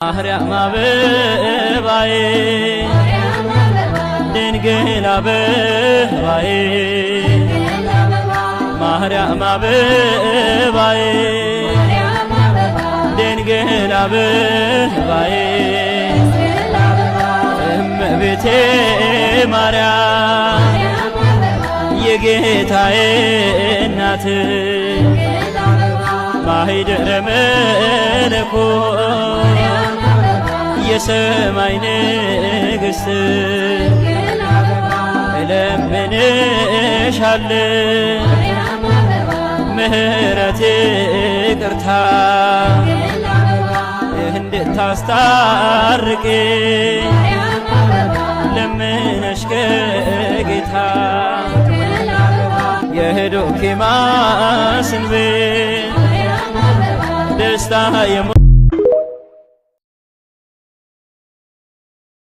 ማርያም አበባዬ ድንግል አበባዬ ማርያም አበባዬ ድንግል አበባዬ እመቤቴ ማርያም የጌታዬ እናት ማኅደረ መለኮት የሰማይ ንግሥት እለምንሻለሁ ምሕረት ይቅርታ እንድታስታርቂ ለምነሽ ከጌታ የዶኪማስን ቤት ደስታ